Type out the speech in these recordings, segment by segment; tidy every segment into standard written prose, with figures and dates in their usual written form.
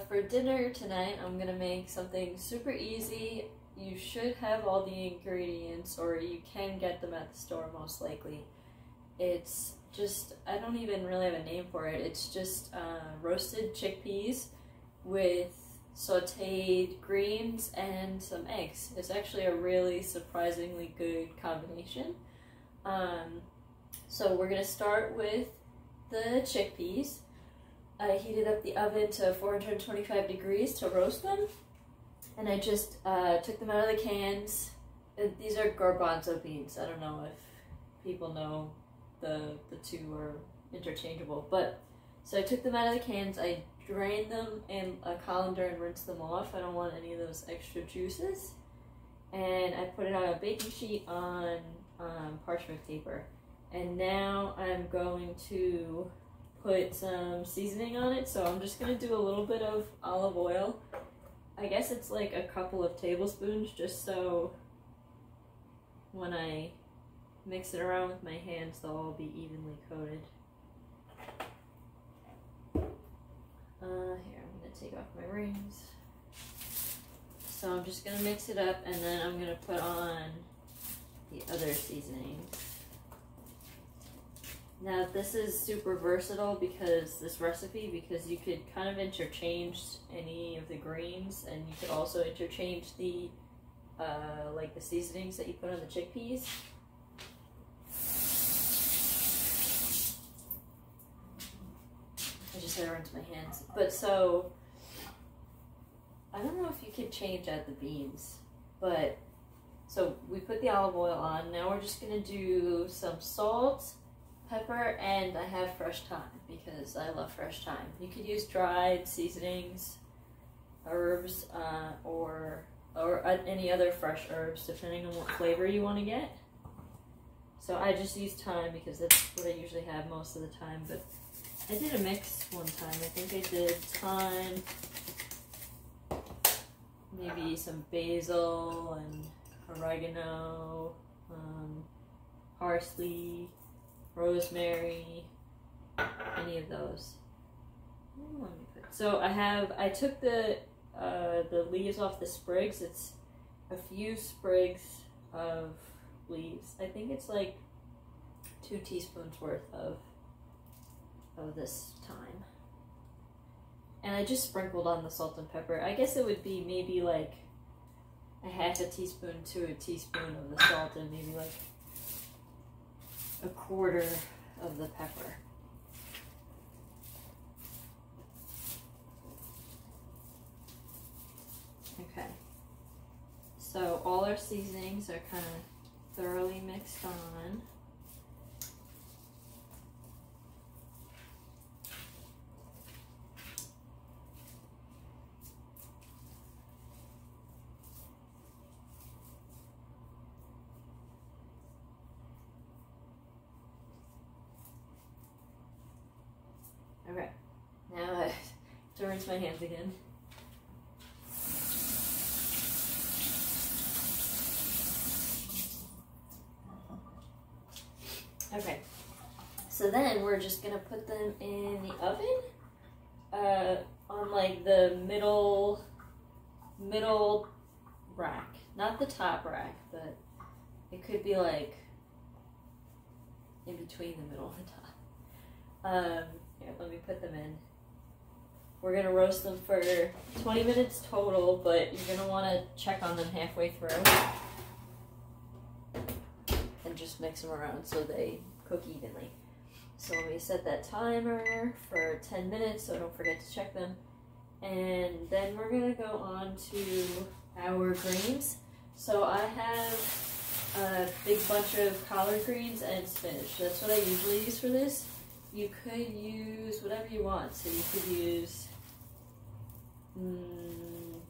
for dinner tonight, I'm gonna make something super easy. You should have all the ingredients, or you can get them at the store most likely. It's just, I don't even really have a name for it. It's just roasted chickpeas with sauteed greens and some eggs. It's actually a really surprisingly good combination. So we're gonna start with the chickpeas. I heated up the oven to 425 degrees to roast them, and I just took them out of the cans. These are Garbanzo beans. I don't know if people know the two are interchangeable, but so I took them out of the cans. I drained them in a colander and rinsed them off. I don't want any of those extra juices, and I put it on a baking sheet on parchment paper. And now I'm going to put some seasoning on it. So I'm just going to do a little bit of olive oil. I guess it's like a couple of tablespoons, just so when I mix it around with my hands, they'll all be evenly coated. Here, I'm going to take off my rings. So I'm just going to mix it up, and then I'm going to put on the other seasonings. Now this is super versatile because you could kind of interchange any of the greens, and you could also interchange the like the seasonings that you put on the chickpeas. I just had to rinse my hands. But so I don't know if you could change out the beans, but so we put the olive oil on. Now we're just gonna do some salt, pepper, and I have fresh thyme because I love fresh thyme. You could use dried seasonings, herbs, or any other fresh herbs depending on what flavor you want to get. So I just use thyme because that's what I usually have most of the time, but I did a mix one time. I think I did thyme, maybe some basil and oregano, parsley, rosemary, any of those. So I took the leaves off the sprigs. It's a few sprigs of leaves. I think it's like 2 teaspoons worth of this thyme. And I just sprinkled on the salt and pepper. I guess it would be maybe like a half a teaspoon to a teaspoon of the salt, and maybe like a quarter of the pepper. Okay, so all our seasonings are kind of thoroughly mixed on. Okay, now I have to rinse my hands again. Okay, so then we're just gonna put them in the oven on like the middle rack, not the top rack, but it could be like in between the middle and the top. Here, let me put them in. We're gonna roast them for 20 minutes total, but you're gonna want to check on them halfway through and just mix them around so they cook evenly. So let me set that timer for 10 minutes so don't forget to check them. And then we're gonna go on to our greens. So I have a big bunch of collard greens and spinach. That's what I usually use for this. You could use whatever you want. So you could use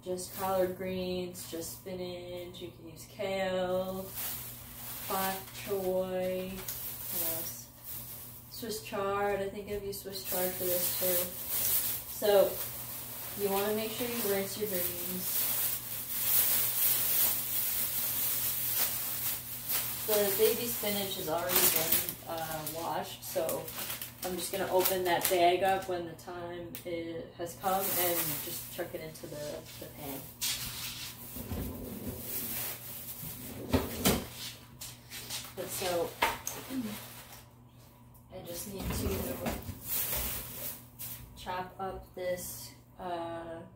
just collard greens, just spinach. You can use kale, bok choy, what else? Swiss chard. I think I've used Swiss chard for this too. So you want to make sure you rinse your greens. The baby spinach has already been washed, so I'm just going to open that bag up when the time has come and just chuck it into the pan. But so, I just need to chop up this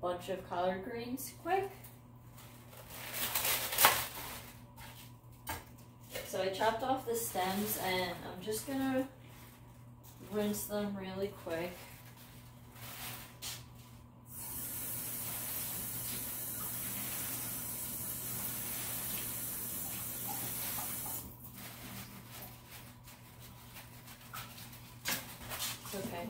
bunch of collard greens quick. So I chopped off the stems and I'm just going to rinse them really quick. Okay,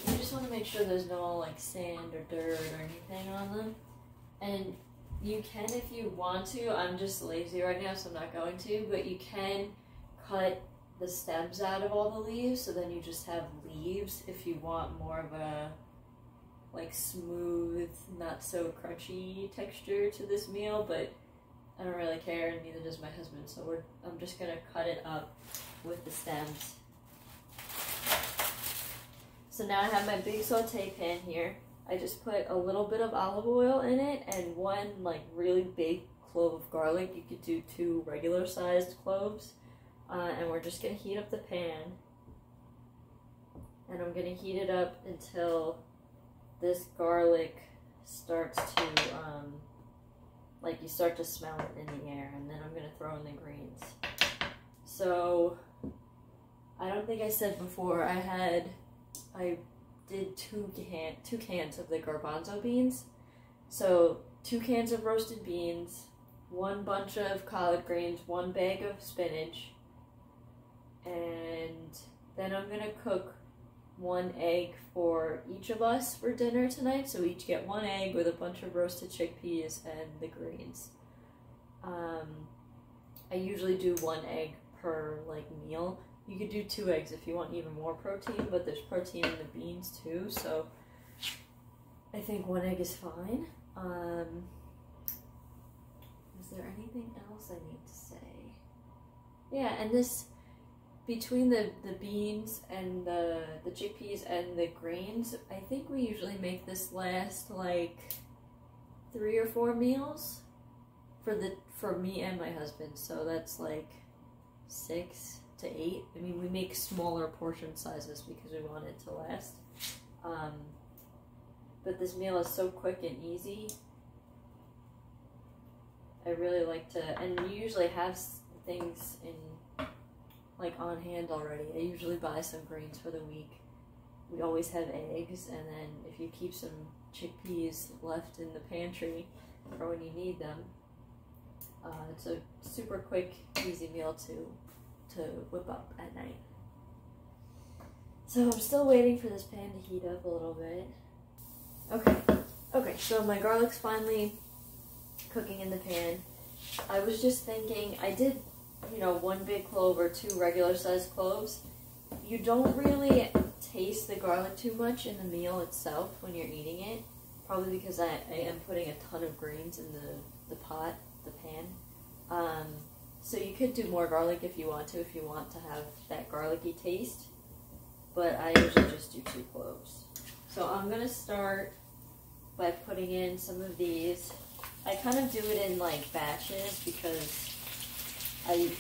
you just want to make sure there's no like sand or dirt or anything on them. And you can if you want to. I'm just lazy right now, so I'm not going to, but you can cut the stems out of all the leaves, so then you just have leaves if you want more of a like smooth, not so crunchy texture to this meal, but I don't really care, and neither does my husband, so I'm just gonna cut it up with the stems. So now I have my big saute pan here. I just put a little bit of olive oil in it and one like really big clove of garlic. You could do 2 regular sized cloves. And we're just going to heat up the pan. And I'm going to heat it up until this garlic starts to, like you start to smell it in the air. And then I'm going to throw in the greens. So, I don't think I said before, I did two cans of the Garbanzo beans. So 2 cans of roasted beans, 1 bunch of collard greens, 1 bag of spinach, and then I'm gonna cook 1 egg for each of us for dinner tonight. So we each get 1 egg with a bunch of roasted chickpeas and the greens. I usually do 1 egg per like meal. You could do 2 eggs if you want even more protein, but there's protein in the beans too, so I think 1 egg is fine. Is there anything else I need to say? Yeah, and this, between the beans and the chickpeas and the grains, I think we usually make this last like 3 or 4 meals for me and my husband, so that's like 6 to 8. I mean, we make smaller portion sizes because we want it to last. But this meal is so quick and easy. I really like to, and you usually have things in, like on hand already. I usually buy some greens for the week. We always have eggs, and then if you keep some chickpeas left in the pantry for when you need them, it's a super quick, easy meal to whip up at night. So I'm still waiting for this pan to heat up a little bit. Okay, so my garlic's finally cooking in the pan. I was just thinking, I did, 1 big clove or 2 regular sized cloves. You don't really taste the garlic too much in the meal itself when you're eating it, probably because I am putting a ton of greens in the pot, the pan. So you could do more garlic if you want to have that garlicky taste, but I usually just do 2 cloves. So I'm going to start by putting in some of these. I kind of do it in like batches because I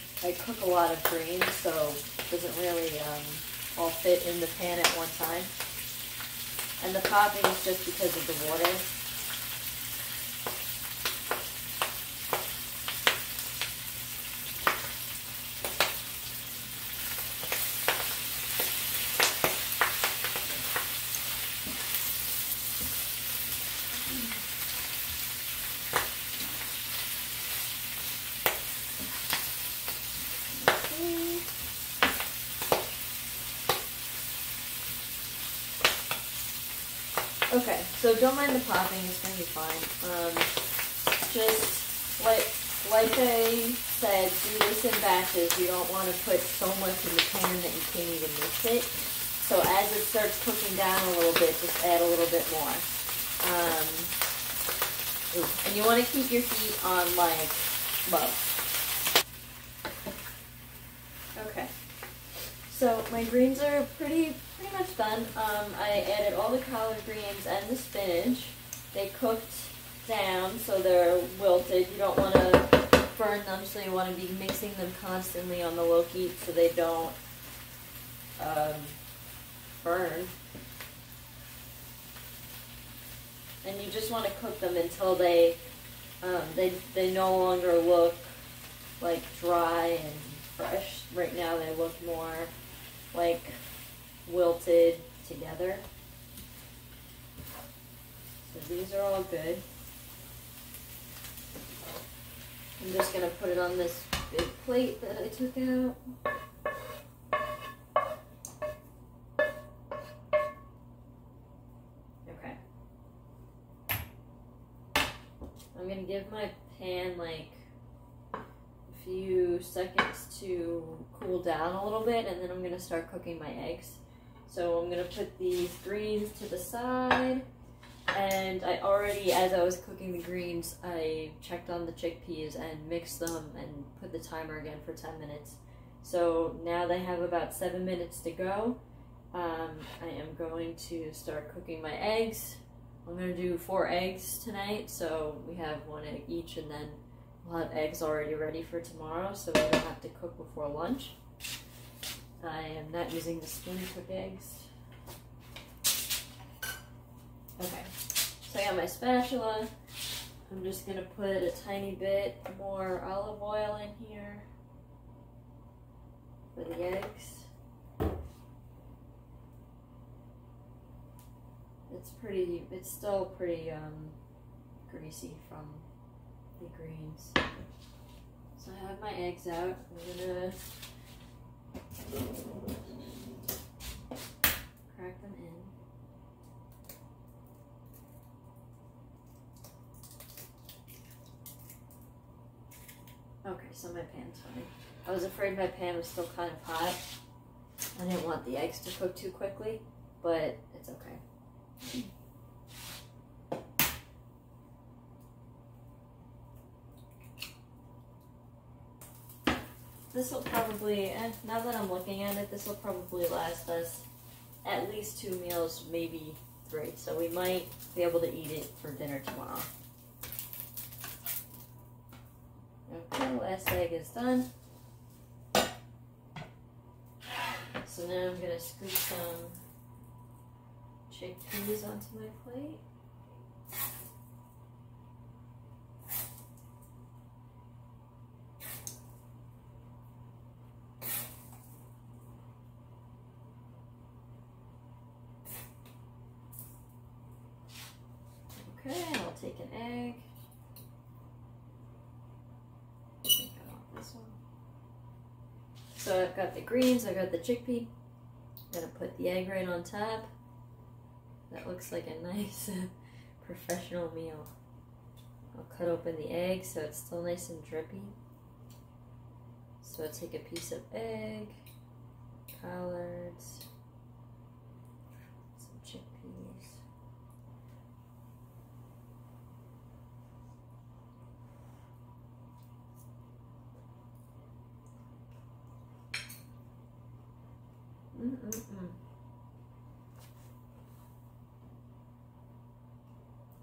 cook a lot of greens, so it doesn't really all fit in the pan at one time. And the popping is just because of the water. Okay, so don't mind the popping, it's going to be fine. Just like I said, do this in batches. You don't want to put so much in the pan that you can't even mix it. So as it starts cooking down a little bit, just add a little bit more. And you want to keep your heat on like low. Okay. So my greens are pretty much done. I added all the collard greens and the spinach. They cooked down, so they're wilted. You don't want to burn them, so you want to be mixing them constantly on the low heat so they don't burn. And you just want to cook them until they no longer look like dry and fresh. Right now they look more like wilted together. So these are all good. I'm just going to put it on this big plate that I took out. Okay. I'm going to give my pan like a few seconds to cool down a little bit, and then I'm going to start cooking my eggs. So I'm going to put these greens to the side. And I already, as I was cooking the greens, I checked on the chickpeas and mixed them and put the timer again for 10 minutes. So now they have about 7 minutes to go. I am going to start cooking my eggs. I'm going to do 4 eggs tonight, so we have 1 egg each, and then we'll have eggs already ready for tomorrow, so we don't have to cook before lunch. I am not using the spoon to cook eggs. Okay, so I got my spatula. I'm just going to put a tiny bit more olive oil in here for the eggs. It's still pretty greasy from the greens. So I have my eggs out. I'm going to crack them in. Okay, so my pan's fine. I was afraid my pan was still kind of hot. I didn't want the eggs to cook too quickly, but it's okay. This will probably, now that I'm looking at it, this will probably last us at least 2 meals, maybe 3. So we might be able to eat it for dinner tomorrow. Okay, last egg is done. So now I'm going to scoop some chickpeas onto my plate. Okay, I'll take an egg. I think I want this one. So I've got the greens, I've got the chickpea. I'm gonna put the egg right on top. That looks like a nice professional meal. I'll cut open the egg so it's still nice and drippy. So I'll take a piece of egg, collards, some chickpeas.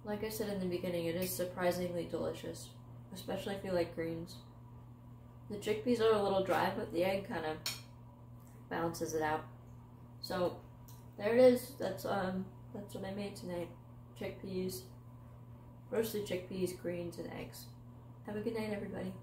Like I said in the beginning, it is surprisingly delicious, especially if you like greens. The chickpeas are a little dry, but the egg kind of balances it out. So there it is. That's what I made tonight. Chickpeas, roasted chickpeas, greens, and eggs. Have a good night, everybody.